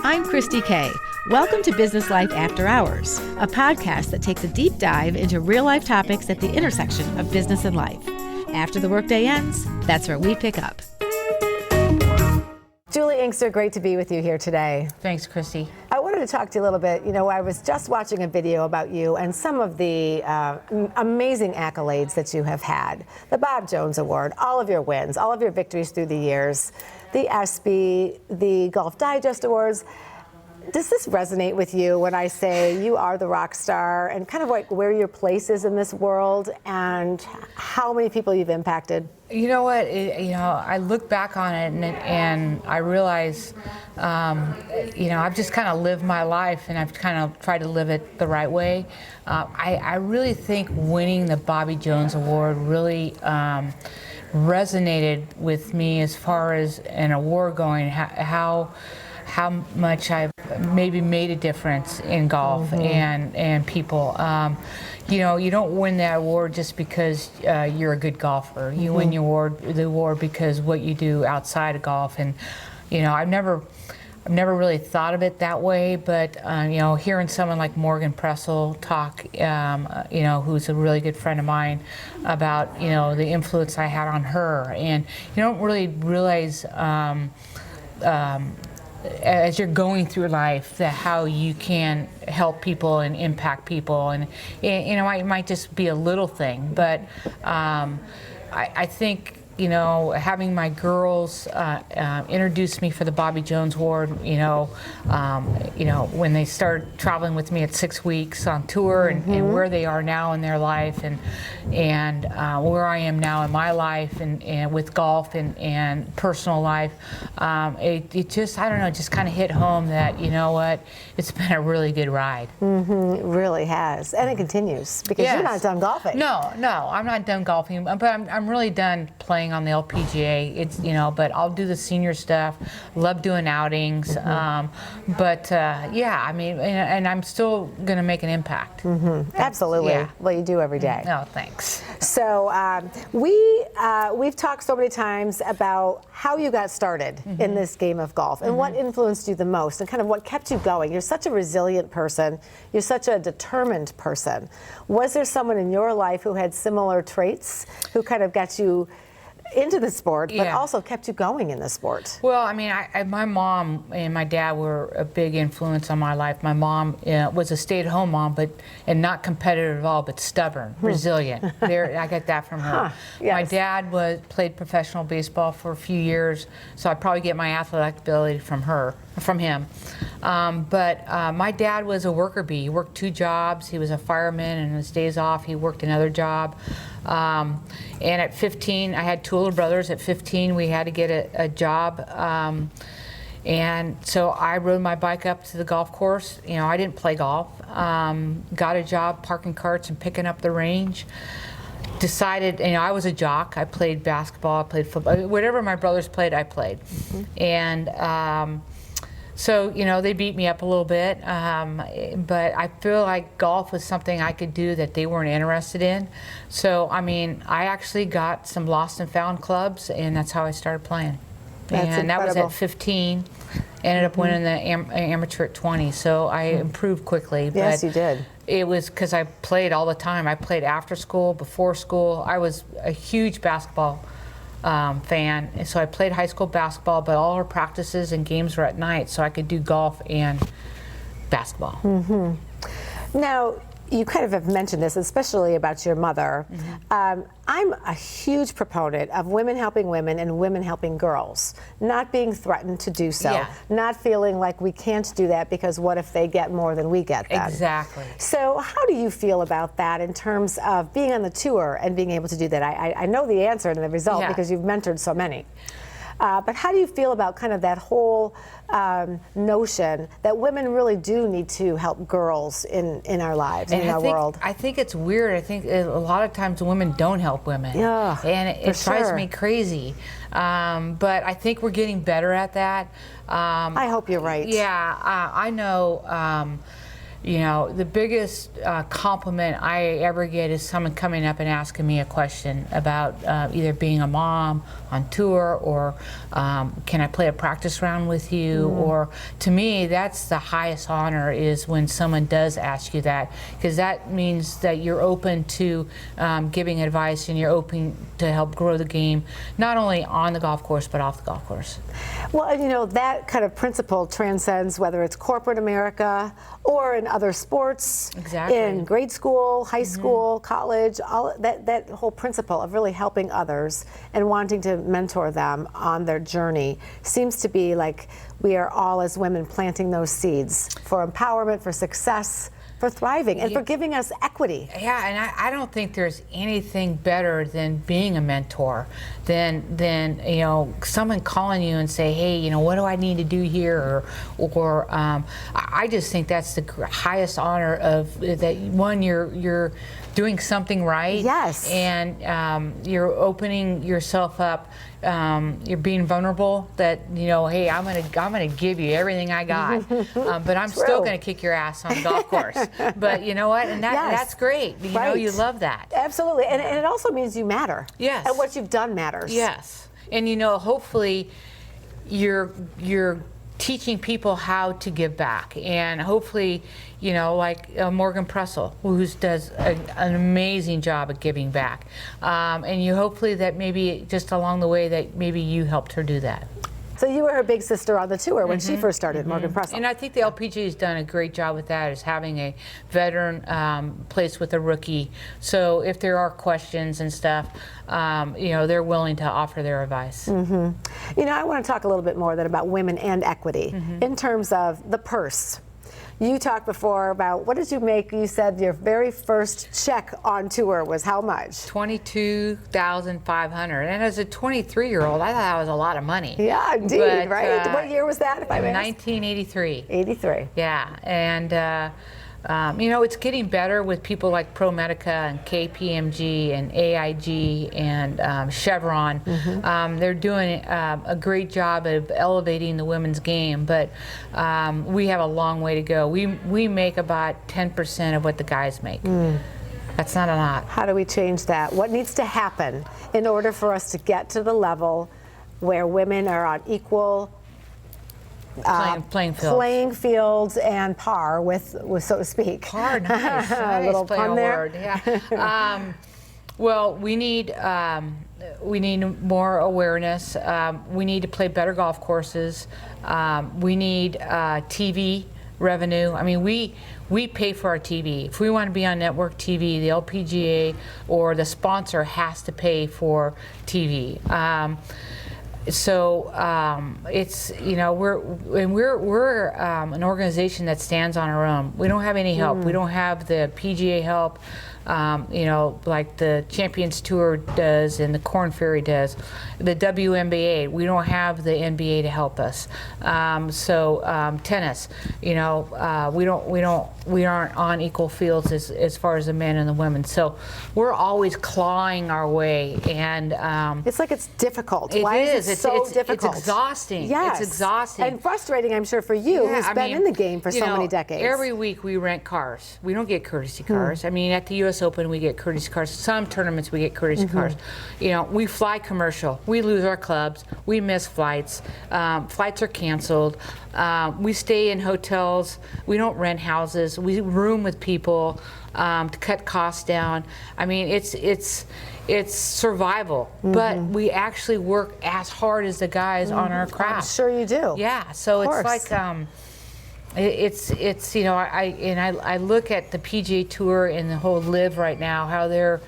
I'm Kristi Kay. Welcome to Business Life After Hours, a podcast that takes a deep dive into real-life topics at the intersection of business and life. After the workday ends, that's where we pick up. Juli Inkster, great to be with you here today. Thanks, Kristi. I wanted to talk to you a little bit. You know, I was just watching a video about you and some of the amazing accolades that you have had. The Bob Jones Award, all of your wins, all of your victories through the years, the ESPY, the Golf Digest Awards. Does this resonate with you when I say you are the rock star and kind of like where your place is in this world and how many people you've impacted? You know what? I look back on it and I realize, I've just kind of lived my life and I've kind of tried to live it the right way. I really think winning the Bobby Jones Award really resonated with me as far as an award going, how much I've maybe made a difference in golf and people. You don't win that award just because you're a good golfer. You win the award because what you do outside of golf. And I've never really thought of it that way. But hearing someone like Morgan Pressel talk, who's a really good friend of mine, about the influence I had on her, and you don't really realize. As you're going through life, that how you can help people and impact people, and it might just be a little thing, but I think having my girls introduce me for the Bobby Jones Award, when they started traveling with me at 6 weeks on tour, and where they are now in their life, and where I am now in my life, and with golf and personal life, it just, I don't know, just kind of hit home that, it's been a really good ride. It really has, and it continues, because you're not done golfing. No, I'm not done golfing, but I'm really done playing on the LPGA. It's but I'll do the senior stuff. Love doing outings. And I'm still going to make an impact. Absolutely. Yeah. Well, you do every day. No, thanks. So we've talked so many times about how you got started in this game of golf and what influenced you the most and kind of what kept you going. You're such a resilient person. You're such a determined person. Was there someone in your life who had similar traits, who kind of got you into the sport, but also kept you going in the sport? Well, I mean, my mom and my dad were a big influence on my life. My mom was a stay-at-home mom, and not competitive at all, but stubborn, resilient. I got that from her. Yes. My dad played professional baseball for a few years, so I probably get my athletic ability from him. But my dad was a worker bee. He worked 2 jobs. He was a fireman, and on his days off, he worked another job. And at 15, I had 2 older brothers. At 15, we had to get a job. And so I rode my bike up to the golf course. I didn't play golf. Got a job parking carts and picking up the range. Decided, I was a jock. I played basketball, I played football. Whatever my brothers played, I played. And so, they beat me up a little bit, but I feel like golf was something I could do that they weren't interested in. So, I actually got some lost and found clubs, and that's how I started playing. That's and incredible. That was at 15. Ended up winning the amateur at 20, so I improved quickly. Yes, but you did. It was because I played all the time. I played after school, before school. I was a huge basketball fan, and so I played high school basketball, but all our practices and games were at night, so I could do golf and basketball. Now, you kind of have mentioned this, especially about your mother. I'm a huge proponent of women helping women and women helping girls, not being threatened to do so, not feeling like we can't do that because what if they get more than we get then? Exactly. So how do you feel about that in terms of being on the tour and being able to do that? I know the answer and the result because you've mentored so many. But how do you feel about kind of that whole notion that women really do need to help girls in our lives, in our world? I think it's weird. I think a lot of times women don't help women. Yeah, and it drives me crazy. But I think we're getting better at that. I hope you're right. Yeah, I know. the biggest compliment I ever get is someone coming up and asking me a question about either being a mom on tour, or can I play a practice round with you? Or to me, that's the highest honor, is when someone does ask you that, because that means that you're open to giving advice, and you're open to help grow the game, not only on the golf course, but off the golf course. Well, that kind of principle transcends whether it's corporate America or in other sports, Exactly. in grade school, high school, college, all that whole principle of really helping others and wanting to mentor them on their journey seems to be like we are all, as women, planting those seeds for empowerment, for success, for thriving, and for giving us equity. Yeah, and I don't think there's anything better than being a mentor, than someone calling you and say, hey, what do I need to do here? Or I just think that's the highest honor of that. One, you're doing something right. Yes. And you're opening yourself up. You're being vulnerable. That hey, I'm gonna give you everything I got, but I'm still gonna kick your ass on the golf course. But you know what? And that's great. You love that. Absolutely, and it also means you matter. Yes. And what you've done matters. Yes. And hopefully, you're teaching people how to give back, and hopefully, like Morgan Pressel, who does an amazing job at giving back, and you hopefully that maybe just along the way that maybe you helped her do that. So you were her big sister on the tour when she first started, Morgan Pressel. And I think the LPGA has done a great job with that, is having a veteran place with a rookie. So if there are questions and stuff, they're willing to offer their advice. I want to talk a little bit more then about women and equity in terms of the purse. You talked before about, what did you make? You said your very first check on tour was how much? $22,500. And as a 23-year-old, I thought that was a lot of money. Yeah, indeed, but, right? What year was that, if I may ask? 1983. 83. Yeah, and it's getting better with people like ProMedica and KPMG and AIG and Chevron. They're doing a great job of elevating the women's game, but we have a long way to go. We make about 10% of what the guys make. That's not a lot. How do we change that? What needs to happen in order for us to get to the level where women are on equal playing fields and par with so to speak? Par, nice. A little pun there. Word. Yeah. Well, we need more awareness. We need to play better golf courses. We need TV revenue. I mean, we pay for our TV. If we want to be on network TV, the LPGA or the sponsor has to pay for TV. So it's we're an organization that stands on our own. We don't have any help. We don't have the PGA help, like the Champions Tour does and the Korn Ferry does. The WNBA, we don't have the NBA to help us. Tennis, we aren't on equal fields as far as the men and the women. So we're always clawing our way, and it's like it's difficult. Why is it so difficult? It's exhausting. Yes. It's exhausting. And frustrating, I'm sure, for you, who's been in the game for so many decades. Every week we rent cars. We don't get courtesy cars. I mean, at the U.S. Open we get courtesy cars. Some tournaments we get courtesy cars. We fly commercial. We lose our clubs. We miss flights. Flights are canceled. We stay in hotels. We don't rent houses. We room with people to cut costs down. I mean, it's survival, but we actually work as hard as the guys on our craft. I'm sure you do. Yeah, so it's like I look at the PGA Tour and the whole Live right now, how they're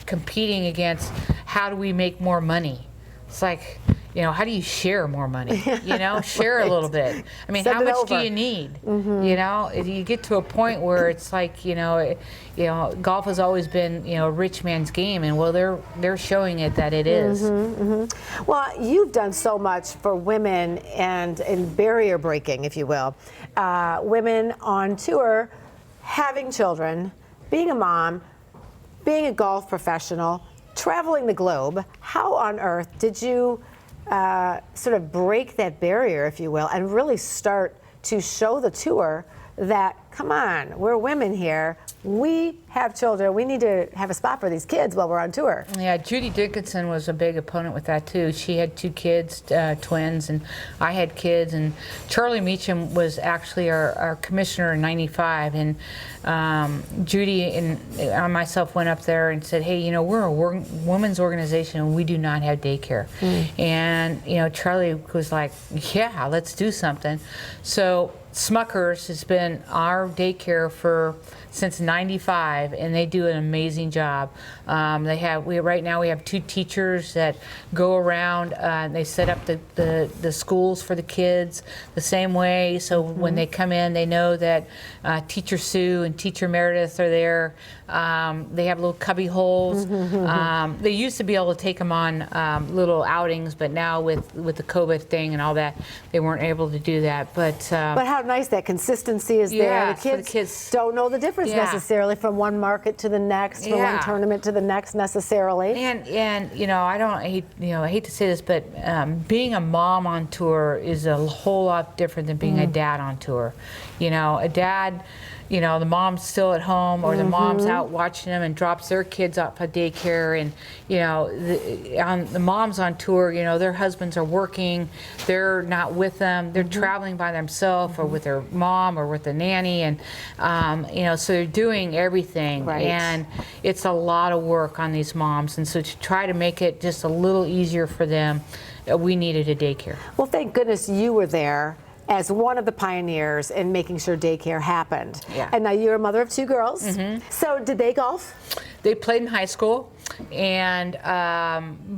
competing against how do we make more money. It's like, how do you share more money? Share a little bit. I mean, how much do you need? If you get to a point where it's like, golf has always been, a rich man's game, and they're showing it that it is. Well, you've done so much for women and in barrier breaking, if you will. Women on tour, having children, being a mom, being a golf professional, traveling the globe. How on earth did you sort of break that barrier, if you will, and really start to show the tour that, come on, we're women here. We have children. We need to have a spot for these kids while we're on tour. Yeah, Juli Dickinson was a big opponent with that too. She had 2 kids, twins, and I had kids. And Charlie Meacham was actually our commissioner in '95. And Judy and I myself went up there and said, hey, you know, we're a women's organization and we do not have daycare. And, you know, Charlie was like, yeah, let's do something. So Smuckers has been our daycare since '95, and they do an amazing job. Right now we have 2 teachers that go around. They set up the schools for the kids the same way. So when they come in, they know that Teacher Sue and Teacher Meredith are there. They have little cubby holes. They used to be able to take them on little outings, but now with the COVID thing and all that, they weren't able to do that. But how nice that consistency is there. The kids don't know the difference necessarily from one market to the next, from one tournament to the next necessarily. And you know, I hate to say this, but being a mom on tour is a whole lot different than being a dad on tour. You know, a dad, you know, the mom's still at home or the mom's out watching them and drops their kids off at daycare. And, you know, the moms on tour, you know, their husbands are working, they're not with them, they're traveling by themselves or with their mom or with a nanny. And, you know, so they're doing everything. Right. And it's a lot of work on these moms. And so to try to make it just a little easier for them, we needed a daycare. Well, thank goodness you were there as one of the pioneers in making sure daycare happened. Yeah. And now you're a mother of 2 girls. So did they golf? They played in high school, and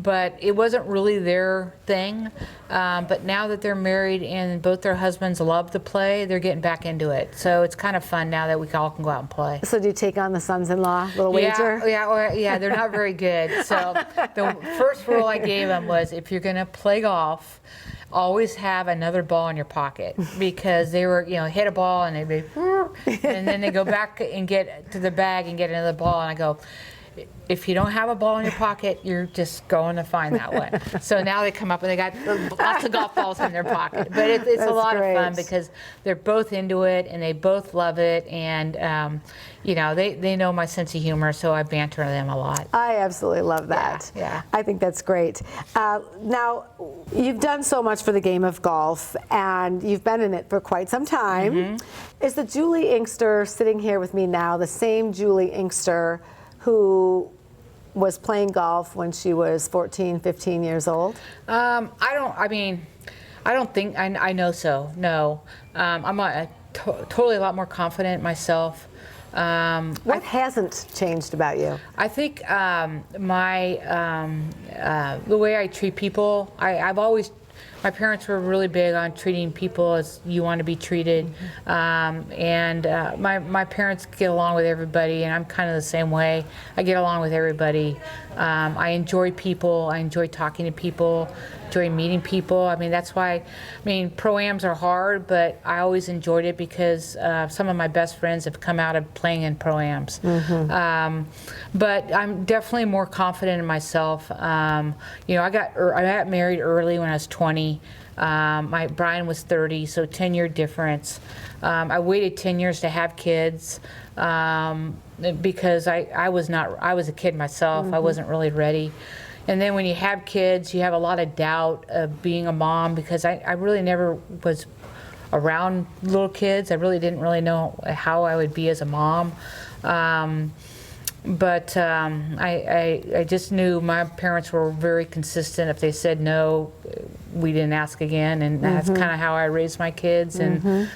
but it wasn't really their thing. But now that they're married and both their husbands love to play, they're getting back into it. So it's kind of fun now that we all can go out and play. So do you take on the sons-in-law, little wager? Yeah, they're not very good. So the first rule I gave them was, if you're going to play golf, always have another ball in your pocket, because they were, you know, hit a ball and they'd be, and then they go back and get to the bag and get another ball, and I go, if you don't have a ball in your pocket, you're just going to find that one. So now they come up and they got lots of golf balls in their pocket. But it's a lot of fun because they're both into it and they both love it. And, you know, they know my sense of humor, so I banter them a lot. I absolutely love that. Yeah. I think that's great. Now, you've done so much for the game of golf, and you've been in it for quite some time. Is the Juli Inkster sitting here with me now the same Juli Inkster who was playing golf when she was 14, 15 years old? I don't think, I know so, no. I'm totally a lot more confident myself. What hasn't changed about you? I think the way I treat people, my parents were really big on treating people as you want to be treated. My parents get along with everybody, and I'm kind of the same way. I get along with everybody. I enjoy people. I enjoy talking to people, enjoy meeting people. I mean, that's why, pro-ams are hard, but I always enjoyed it because some of my best friends have come out of playing in pro-ams. But I'm definitely more confident in myself. You know, I got married early when I was 20. Brian was 30, so 10-year difference. I waited 10 years to have kids because I was a kid myself. I wasn't really ready. And then when you have kids, you have a lot of doubt of being a mom, because I really never was around little kids. I really didn't really know how I would be as a mom. But I just knew my parents were very consistent. If they said no, we didn't ask again, and that's kind of how I raised my kids. And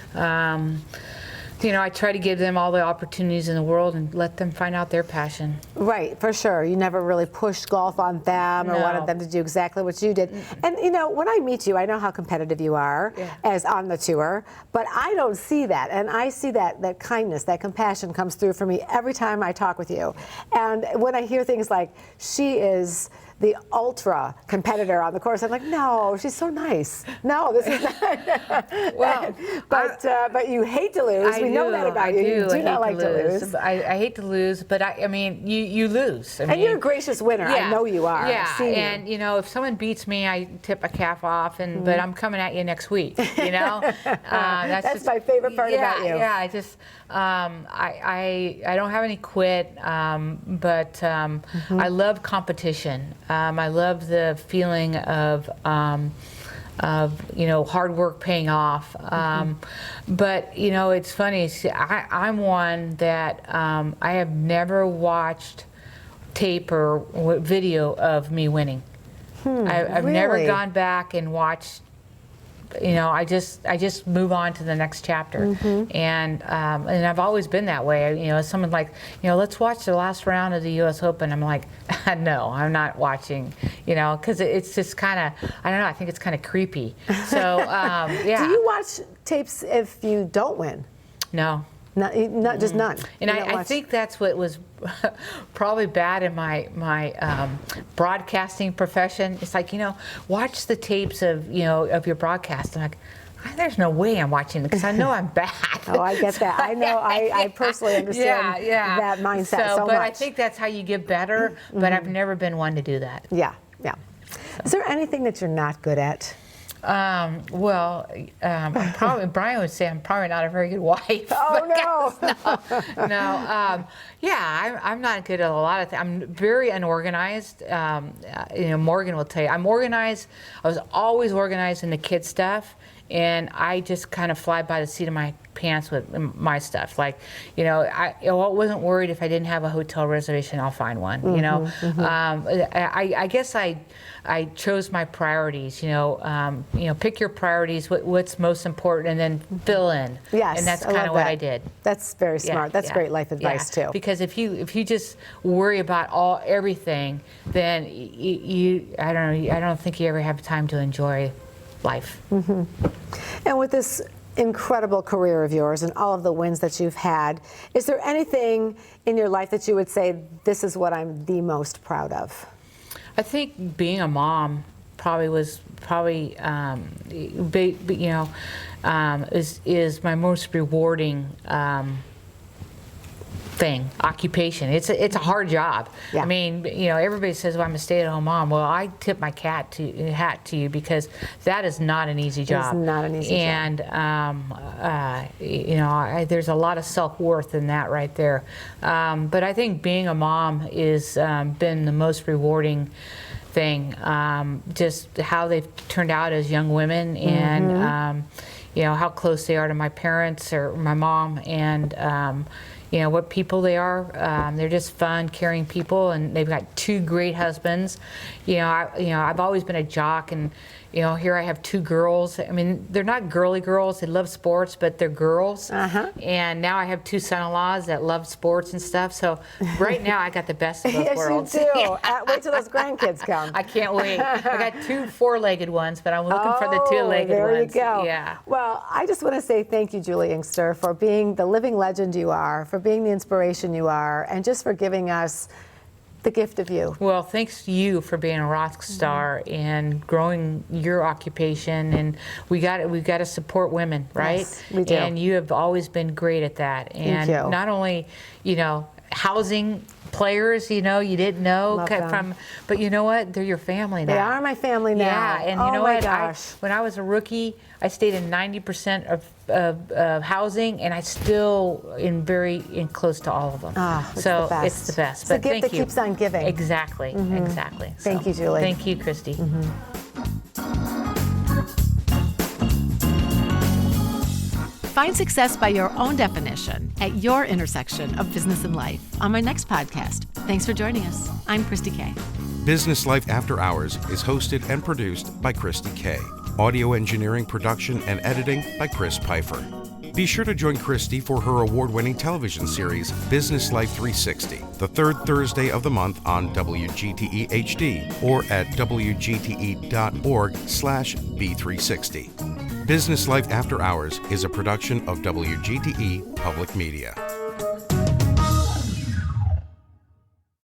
you know, I try to give them all the opportunities in the world and let them find out their passion. Right, for sure. You never really pushed golf on them or wanted them to do exactly what you did. And you know, when I meet you, I know how competitive you are as on the tour, but I don't see that. And I see that kindness, that compassion comes through for me every time I talk with you. And when I hear things like, she is the ultra competitor on the course. I'm like, no, she's so nice. No, this is not. Well, but you hate to lose. We know that about you. You do not like to lose. I hate to lose, but I mean, you lose. And you're a gracious winner. Yeah, I know you are. Yeah, and if someone beats me, I tip a calf off, but I'm coming at you next week. That's my favorite part about you. Yeah, I don't have any quit, but I love competition. I love the feeling of hard work paying off. But it's funny. See, I'm one that I have never watched tape or video of me winning. I've really? never gone back and watched. I just move on to the next chapter, and I've always been that way. Someone like, let's watch the last round of the U.S. Open. I'm like, no, I'm not watching. Because it's just kind of, I don't know. I think it's kind of creepy. So yeah. Do you watch tapes if you don't win? No. Not just none. And I think that's what was probably bad in my broadcasting profession. It's like, watch the tapes of your broadcast. I'm like, there's no way I'm watching it because I know I'm bad. Oh, I get that. I know. I personally understand that mindset so much. But I think that's how you get better. But I've never been one to do that. Yeah. Is there anything that you're not good at? Well, Brian would say I'm probably not a very good wife. Oh no. Yeah, I'm not good at a lot of things. I'm very unorganized. Morgan will tell you I'm organized. I was always organized in the kid stuff, and I just kind of fly by the seat of my pants with my stuff. Like, I wasn't worried if I didn't have a hotel reservation, I'll find one. I guess I chose my priorities. Pick your priorities, what's most important, and then fill in. Yes, and that's kind of what I did. That's very smart. That's great life advice too. Because if you just worry about everything, then I don't think you ever have time to enjoy life. And with this incredible career of yours and all of the wins that you've had, is there anything in your life that you would say, this is what I'm the most proud of? I think being a mom is my most rewarding occupation. It's a hard job. Yeah. I mean, everybody says, well, I'm a stay-at-home mom. Well, I tip my hat to you because that is not an easy job. It's not an easy job. And there's a lot of self-worth in that right there. But I think being a mom is been the most rewarding thing. Just how they've turned out as young women, and how close they are to my parents or my mom, and what people they are. They're just fun, caring people, and they've got two great husbands. I've always been a jock, and here I have two girls. I mean, they're not girly girls. They love sports, but they're girls. And now I have two son-in-laws that love sports and stuff. So right now I got the best of both worlds. Yes, you do. Wait till those grandkids come. I can't wait. I got two four-legged ones, but I'm looking for the two-legged ones. There you go. Yeah. Well, I just want to say thank you, Juli Inkster, for being the living legend you are, for being the inspiration you are, and just for giving us the gift of you. Well, thanks to you for being a rock star and growing your occupation, and we've got to support women, right? Yes, we do. And you have always been great at that. And Thank you. not only, housing players, you didn't know but you know what? They're your family now. They are my family now. Yeah, and you know what? When I was a rookie, I stayed in 90% of housing, and I still am very close to all of them. It's so the best. It's the best. It's but the gift thank that you. keeps on giving. Exactly. Exactly. Thank you, Juli. Thank you, Kristi. Find success by your own definition at your intersection of business and life on my next podcast. Thanks for joining us. I'm Kristi Kay. Business Life After Hours is hosted and produced by Kristi Kay. Audio engineering, production, and editing by Chris Pfeiffer. Be sure to join Kristi for her award-winning television series, Business Life 360, the third Thursday of the month on WGTE HD or at wgte.org/B360. Business Life After Hours is a production of WGTE Public Media.